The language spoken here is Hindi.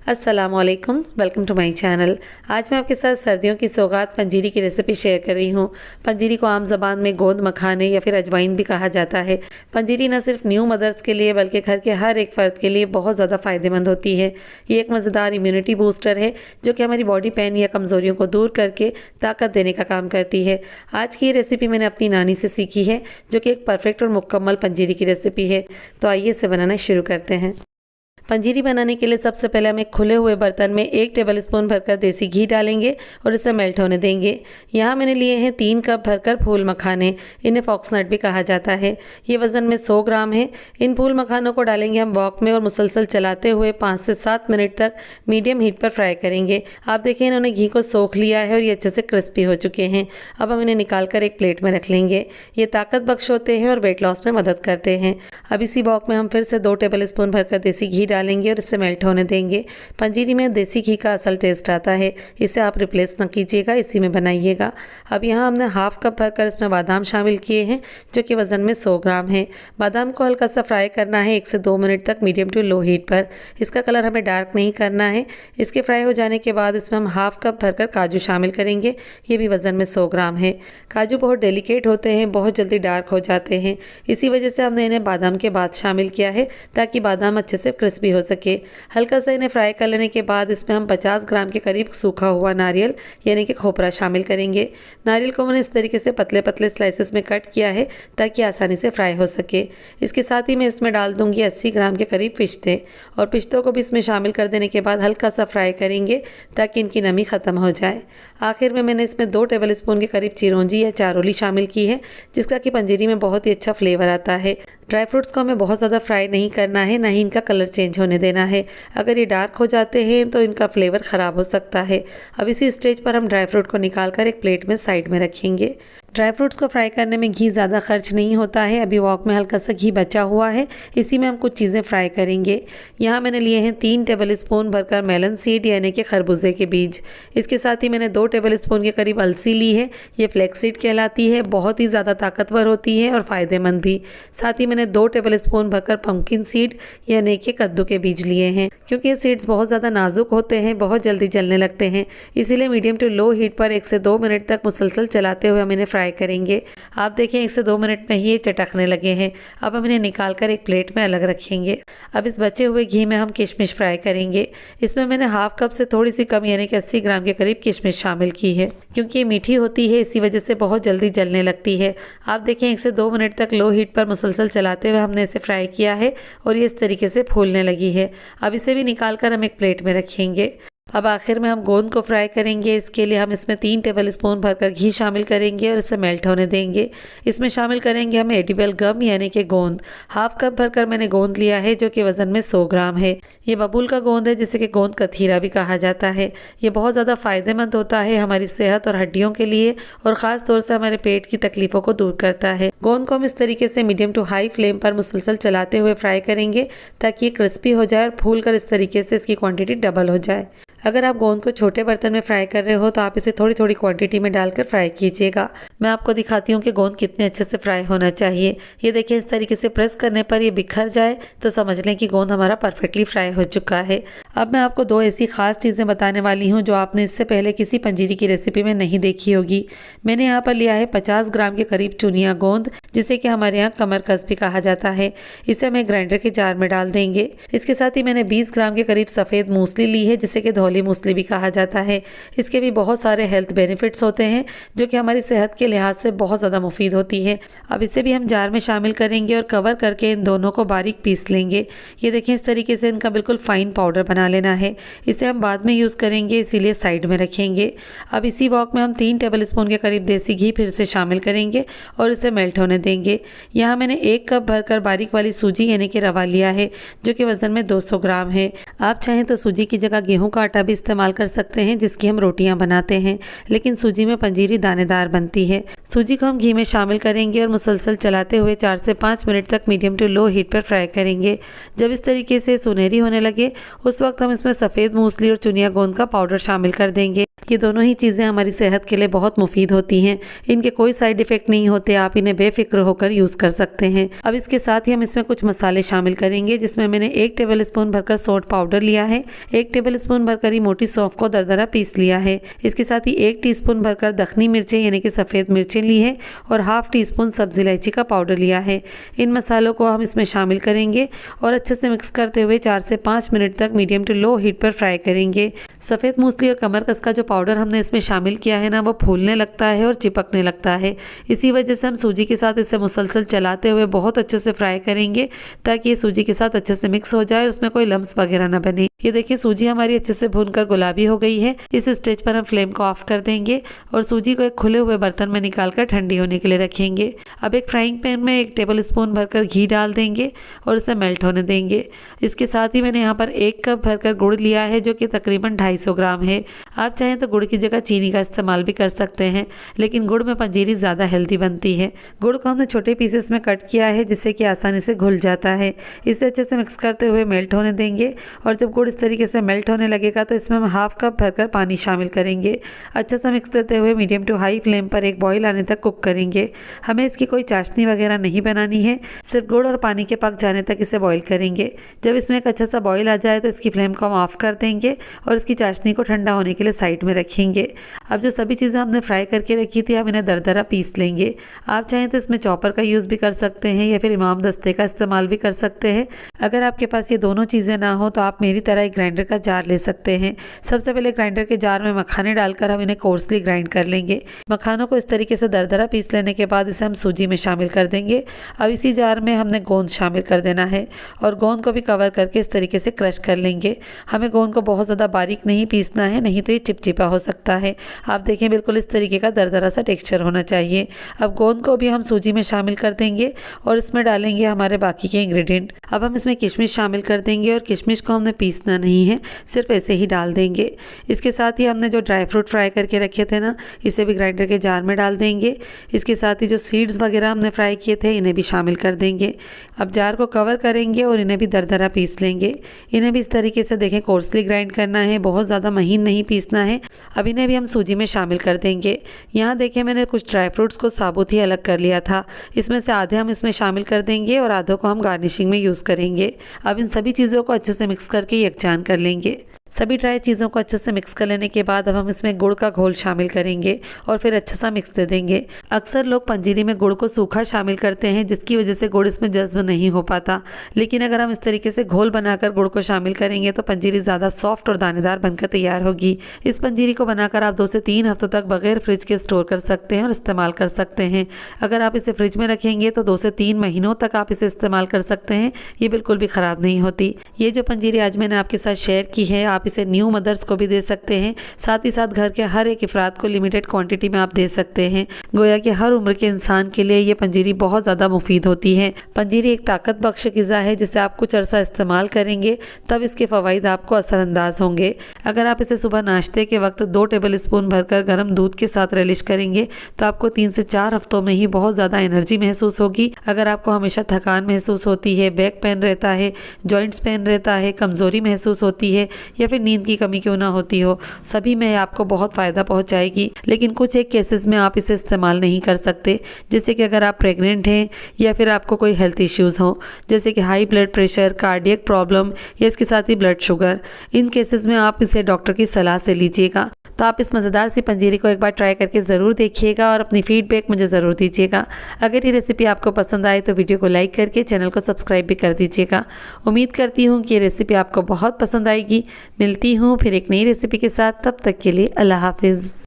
अस्सलामुअलैकुम, वेलकम टू माय चैनल। आज मैं आपके साथ सर्दियों की सौगात पंजीरी की रेसिपी शेयर कर रही हूँ। पंजीरी को आम ज़बान में गोंद मखाने या फिर अजवाइन भी कहा जाता है। पंजीरी न सिर्फ न्यू मदर्स के लिए बल्कि घर के हर एक फ़र्द के लिए बहुत ज़्यादा फ़ायदेमंद होती है। ये एक मज़ेदार इम्यूनिटी बूस्टर है जो कि हमारी बॉडी पेन या कमज़ोरियों को दूर करके ताकत देने का काम करती है। आज की ये रेसिपी मैंने अपनी नानी से सीखी है जो कि एक परफेक्ट और मुकम्मल पंजीरी की रेसिपी है। तो आइए इसे बनाना शुरू करते हैं। पंजीरी बनाने के लिए सबसे पहले हम एक खुले हुए बर्तन में 1 टेबलस्पून भरकर देसी घी डालेंगे और इसे मेल्ट होने देंगे। यहाँ मैंने लिए हैं 3 कप भरकर फूल मखाने, इन्हें फॉक्सनट भी कहा जाता है। ये वज़न में 100 ग्राम है। इन फूल मखानों को डालेंगे हम वॉक में और मुसलसल चलाते हुए 5 से 7 मिनट तक मीडियम हीट पर फ्राई करेंगे। आप देखिए इन्होंने घी को सोख लिया है और ये अच्छे से क्रिस्पी हो चुके हैं। अब हम इन्हें निकाल कर एक प्लेट में रख लेंगे। ये ताकत बख्श होते हैं और वेट लॉस में मदद करते हैं। अब इसी वॉक में हम फिर से 2 टेबलस्पून भरकर देसी घी डालेंगे और इसे मेल्ट होने देंगे। पंजीरी में देसी घी का असल टेस्ट आता है, इसे आप रिप्लेस ना कीजिएगा, इसी में बनाइएगा। अब यहाँ हमने हाफ कप भरकर इसमें बादाम शामिल किए हैं जो कि वज़न में 100 ग्राम है। बादाम को हल्का सा फ्राई करना है 1 से 2 मिनट तक मीडियम टू लो हीट पर। इसका कलर हमें डार्क नहीं करना है। इसके फ्राई हो जाने के बाद इसमें हम हाफ कप भरकर काजू शामिल करेंगे। ये भी वज़न में 100 ग्राम है। काजू बहुत डेलिकेट होते हैं, बहुत जल्दी डार्क हो जाते हैं, इसी वजह से हमने इन्हें बादाम के बाद शामिल किया है ताकि बादाम अच्छे से क्रिस्पी हो सके। हल्का सा इन्हें फ्राई कर लेने के बाद इसमें हम 50 ग्राम के करीब सूखा हुआ नारियल यानी कि खोपरा शामिल करेंगे। नारियल को मैंने इस तरीके से पतले पतले स्लाइसेस में कट किया है ताकि आसानी से फ्राई हो सके। इसके साथ ही मैं इसमें डाल दूंगी 80 ग्राम के करीब पिस्ते, और पिस्तों को भी इसमें शामिल कर देने के बाद हल्का सा फ्राई करेंगे ताकि इनकी नमी ख़त्म हो जाए। आखिर में मैंने इसमें 2 टेबलस्पून के करीब चिरौंजी या चारोली शामिल की है जिसका कि पंजीरी में बहुत ही अच्छा फ्लेवर आता है। ड्राई फ्रूट्स को हमें बहुत ज़्यादा फ्राई नहीं करना है, ना ही इनका कलर चेंज होने देना है। अगर ये डार्क हो जाते हैं तो इनका फ्लेवर ख़राब हो सकता है। अब इसी स्टेज पर हम ड्राई फ्रूट को निकाल कर एक प्लेट में साइड में रखेंगे। ड्राई फ्रूट्स को फ्राई करने में घी ज़्यादा खर्च नहीं होता है। अभी वॉक में हल्का सा घी बचा हुआ है, इसी में हम कुछ चीज़ें फ्राई करेंगे। यहाँ मैंने लिए हैं 3 टेबलस्पून भरकर मेलन सीड यानी कि खरबूजे के बीज। इसके साथ ही मैंने 2 टेबलस्पून के करीब अलसी ली है। ये फ्लैक्स सीड कहलाती है, बहुत ही ज़्यादा ताकतवर होती है और फ़ायदेमंद भी। साथ ही मैंने 2 टेबलस्पून भरकर पम्पकिन सीड यानी कि कद्दू के बीज लिए हैं। क्योंकि ये सीड्स बहुत ज़्यादा नाजुक होते हैं, बहुत जल्दी जलने लगते हैं, इसीलिए मीडियम टू लो हीट पर 1 से 2 मिनट तक मुसलसल चलाते हुए हम इन्हें फ्राई करेंगे। आप देखिए 1 से 2 मिनट में ही ये चटकने लगे हैं। अब हम इन्हें निकाल कर एक प्लेट में अलग रखेंगे। अब इस बचे हुए घी में हम किशमिश फ्राई करेंगे। इसमें मैंने हाफ कप से थोड़ी सी कम यानी कि 80 ग्राम के करीब किशमिश शामिल की है। क्योंकि ये मीठी होती है इसी वजह से बहुत जल्दी जलने लगती है। आप देखिए 1 से 2 मिनट तक लो हीट पर मुसलसल चलाते हुए हमने इसे फ्राई किया है और ये इस तरीके से फूलने लगी है। अब इसे भी निकाल कर हम एक प्लेट में रखेंगे। अब आखिर में हम गोंद को फ्राई करेंगे। इसके लिए हम इसमें 3 टेबलस्पून भरकर घी शामिल करेंगे और इसे मेल्ट होने देंगे। इसमें शामिल करेंगे हम एडिबल गम यानी कि गोंद। हाफ कप भरकर मैंने गोंद लिया है जो कि वज़न में 100 ग्राम है। ये बबूल का गोंद है जिसे कि गोंद कथीरा भी कहा जाता है। ये बहुत ज़्यादा फ़ायदेमंद होता है हमारी सेहत और हड्डियों के लिए, और ख़ास तौर से हमारे पेट की तकलीफ़ों को दूर करता है। गोंद को हम इस तरीके से मीडियम टू हाई फ्लेम पर मुसलसल चलाते हुए फ्राई करेंगे ताकि ये क्रिस्पी हो जाए और फूल कर इस तरीके से इसकी क्वांटिटी डबल हो जाए। अगर आप गोंद को छोटे बर्तन में फ्राई कर रहे हो तो आप इसे थोड़ी थोड़ी क्वांटिटी में डालकर फ्राई कीजिएगा। मैं आपको दिखाती हूँ कि गोंद कितने अच्छे से फ्राई होना चाहिए। ये देखिए इस तरीके से प्रेस करने पर ये बिखर जाए तो समझ लें कि गोंद हमारा परफेक्टली फ्राई हो चुका है। अब मैं आपको 2 ऐसी खास चीज़ें बताने वाली हूँ जो आपने इससे पहले किसी पंजीरी की रेसिपी में नहीं देखी होगी। मैंने यहाँ पर लिया है 50 ग्राम के करीब चुनिया गोंद, जिसे कि हमारे यहाँ कमरकस भी कहा जाता है। इसे हमें ग्राइंडर के जार में डाल देंगे। इसके साथ ही मैंने 20 ग्राम के करीब सफ़ेद मूसली ली है जिसे कि धौली मूसली भी कहा जाता है। इसके भी बहुत सारे हेल्थ बेनिफिट्स होते हैं जो कि हमारी सेहत के लिहाज से बहुत ज़्यादा मुफीद होती है। अब इसे भी हम जार में शामिल करेंगे और कवर करके इन दोनों को बारीक पीस लेंगे। ये देखें इस तरीके से इनका बिल्कुल फाइन पाउडर बना लेना है। इसे हम बाद में यूज़ करेंगे, इसीलिए साइड में रखेंगे। अब इसी वॉक में हम 3 टेबलस्पून के करीब देसी घी फिर से शामिल करेंगे और इसे मेल्ट होने देंगे। यहाँ मैंने 1 कप भरकर बारीक वाली सूजी यानी कि रवा लिया है जो कि वज़न में 200 ग्राम है। आप चाहें तो सूजी की जगह गेहूं का आटा भी इस्तेमाल कर सकते हैं जिसकी हम रोटियां बनाते हैं, लेकिन सूजी में पंजीरी दानेदार बनती है। सूजी को हम घी में शामिल करेंगे और मुसलसल चलाते हुए 4 से 5 मिनट तक मीडियम टू लो हीट पर फ्राई करेंगे। जब इस तरीके से सुनहरी होने लगे उस वक्त हम इसमें सफ़ेद मूसली और चुनिया गोंद का पाउडर शामिल कर देंगे। ये दोनों ही चीज़ें हमारी सेहत के लिए बहुत मुफीद होती हैं। इनके कोई साइड इफ़ेक्ट नहीं होते, आप इन्हें बेफिक्र होकर यूज़ कर सकते हैं। अब इसके साथ ही हम इसमें कुछ मसाले शामिल करेंगे, जिसमें मैंने 1 टेबल स्पून भरकर सौंठ पाउडर लिया है, 1 टेबल स्पून भरकर ही मोटी सौंफ को दरदरा पीस लिया है। इसके साथ ही 1 टीस्पून भरकर दखनी मिर्चें यानी कि सफ़ेद मिर्चें ली है और हाफ टी स्पून सब्ज़ी इलायची का पाउडर लिया है। इन मसालों को हम इसमें शामिल करेंगे और अच्छे से मिक्स करते हुए 4 से 5 मिनट तक मीडियम टू लो हीट पर फ्राई करेंगे। सफ़ेद मूसली और कमरकस का जो पाउडर हमने इसमें शामिल किया है ना, वो फूलने लगता है और चिपकने लगता है। इसी वजह से हम सूजी के साथ इसे मुसलसल चलाते हुए बहुत अच्छे से फ्राई करेंगे ताकि ये सूजी के साथ अच्छे से मिक्स हो जाए और उसमें कोई लम्स वगैरह ना बने। ये देखिए सूजी हमारी अच्छे से भूनकर गुलाबी हो गई है। इस स्टेज पर हम फ्लेम को ऑफ कर देंगे और सूजी को एक खुले हुए बर्तन में निकालकर ठंडी होने के लिए रखेंगे। अब एक फ्राइंग पैन में 1 टेबल स्पून भरकर घी डाल देंगे और इसे मेल्ट होने देंगे। इसके साथ ही मैंने यहाँ पर 1 कप भरकर गुड़ लिया है, जो कि तकरीबन 250 ग्राम है। आप चाहें तो गुड़ की जगह चीनी का इस्तेमाल भी कर सकते हैं, लेकिन गुड़ में पंजीरी ज़्यादा हेल्दी बनती है। गुड़ को हमने छोटे पीसेस में कट किया है, जिससे कि आसानी से घुल जाता है। इसे अच्छे से मिक्स करते हुए मेल्ट होने देंगे और जब गुड़ इस तरीके से मेल्ट होने लगेगा तो इसमें हम हाफ कप भरकर पानी शामिल करेंगे। अच्छे से मिक्स देते हुए मीडियम टू हाई फ्लेम पर एक बॉईल आने तक कुक करेंगे। हमें इसकी कोई चाशनी वगैरह नहीं बनानी है, सिर्फ गुड़ और पानी के पक जाने तक इसे बॉईल करेंगे। जब इसमें एक अच्छा सा बॉईल आ जाए तो इसकी फ्लेम को हम ऑफ कर देंगे और इसकी चाशनी को ठंडा होने के लिए साइड में रखेंगे। अब जो सभी चीज़ें हमने फ्राई करके रखी थी, हम इन्हें दरदरा पीस लेंगे। आप चाहें तो इसमें चॉपर का यूज़ भी कर सकते हैं या फिर इमाम दस्ते का इस्तेमाल भी कर सकते हैं। अगर आपके पास ये दोनों चीज़ें ना हो तो आप मेरी तरह एक ग्राइंडर का जार ले सकते हैं। सबसे पहले ग्राइंडर के जार में मखाने डालकर हम इन्हें कोर्सली ग्राइंड कर लेंगे। मखानों को इस तरीके से दरदरा पीस लेने के बाद इसे हम सूजी में शामिल कर देंगे। अब इसी जार में हमने गोंद शामिल कर देना है और गोंद को भी कवर करके इस तरीके से क्रश कर लेंगे। हमें गोंद को बहुत ज़्यादा बारीक नहीं पीसना है, नहीं तो ये चिपचिपा हो सकता है। आप देखें बिल्कुल इस तरीके का दरदरा सा टेक्सचर होना चाहिए। अब गोंद को भी हम सूजी में शामिल कर देंगे और इसमें डालेंगे हमारे बाकी के इंग्रेडिएंट। अब हम इसमें किशमिश शामिल कर देंगे और किशमिश को हमने पीसना नहीं है, सिर्फ ऐसे ही डाल देंगे। इसके साथ ही हमने जो ड्राई फ्रूट फ्राई करके रखे थे ना, इसे भी ग्राइंडर के जार में डाल देंगे। इसके साथ ही जो सीड्स वगैरह हमने फ्राई किए थे, इन्हें भी शामिल कर देंगे। अब जार को कवर करेंगे और इन्हें भी दरदरा पीस लेंगे। इन्हें भी इस तरीके से देखें कोर्सली ग्राइंड करना है, बहुत ज़्यादा महीन नहीं पीसना है। अब इन्हें भी हम सूजी में शामिल कर देंगे। यहाँ देखें मैंने कुछ ड्राई फ्रूट्स को साबुत ही अलग कर लिया था। इसमें से आधे हम इसमें शामिल कर देंगे और आधों को हम गार्निशिंग में यूज़ करेंगे। अब इन सभी चीज़ों को अच्छे से मिक्स करके यकजान कर लेंगे। सभी ड्राई चीज़ों को अच्छे से मिक्स कर लेने के बाद अब हम इसमें गुड़ का घोल शामिल करेंगे और फिर अच्छा सा मिक्स दे देंगे। अक्सर लोग पंजीरी में गुड़ को सूखा शामिल करते हैं, जिसकी वजह से गुड़ इसमें जज्ब नहीं हो पाता, लेकिन अगर हम इस तरीके से घोल बनाकर गुड़ को शामिल करेंगे तो पंजीरी ज़्यादा सॉफ्ट और दानेदार बनकर तैयार होगी। इस पंजीरी को बनाकर आप 2 से 3 हफ्तों तक बगैर फ्रिज के स्टोर कर सकते हैं और इस्तेमाल कर सकते हैं। अगर आप इसे फ्रिज में रखेंगे तो 2 से 3 महीनों तक आप इसे इस्तेमाल कर सकते हैं, ये बिल्कुल भी ख़राब नहीं होती। ये जो पंजीरी आज मैंने आपके साथ शेयर की है, आप इसे न्यू मदर्स को भी दे सकते हैं, साथ ही साथ घर के हर एक अफराद को लिमिटेड क्वांटिटी में आप दे सकते हैं। गोया कि हर उम्र के इंसान के लिए ये पंजीरी बहुत ज़्यादा मुफीद होती है। पंजीरी एक ताकत बख्श ग़िज़ा है, जिसे आप कुछ अरसा इस्तेमाल करेंगे तब इसके फ़वाइद आपको असरअंदाज होंगे। अगर आप इसे सुबह नाश्ते के वक्त 2 टेबल स्पून भरकर गर्म दूध के साथ रिलिश करेंगे तो आपको 3 से 4 हफ्तों में ही बहुत ज़्यादा एनर्जी महसूस होगी। अगर आपको हमेशा थकान महसूस होती है, बैक पेन रहता है, जॉइंट्स पेन रहता है, कमज़ोरी महसूस होती है या फिर नींद की कमी क्यों ना होती हो, सभी में आपको बहुत फ़ायदा पहुंचाएगी। लेकिन कुछ एक केसेस में आप इसे इस्तेमाल नहीं कर सकते, जैसे कि अगर आप प्रेग्नेंट हैं या फिर आपको कोई हेल्थ इश्यूज़ हो, जैसे कि high blood pressure, cardiac problem या इसके साथ ही ब्लड शुगर। इन केसेस में आप इसे डॉक्टर की सलाह से लीजिएगा। तो आप इस मज़ेदार सी पंजीरी को एक बार ट्राई करके ज़रूर देखिएगा और अपनी फीडबैक मुझे ज़रूर दीजिएगा। अगर ये रेसिपी आपको पसंद आए तो वीडियो को लाइक करके चैनल को सब्सक्राइब भी कर दीजिएगा। उम्मीद करती हूँ कि ये रेसिपी आपको बहुत पसंद आएगी। मिलती हूँ फिर एक नई रेसिपी के साथ, तब तक के लिए अल्लाह हाफिज़।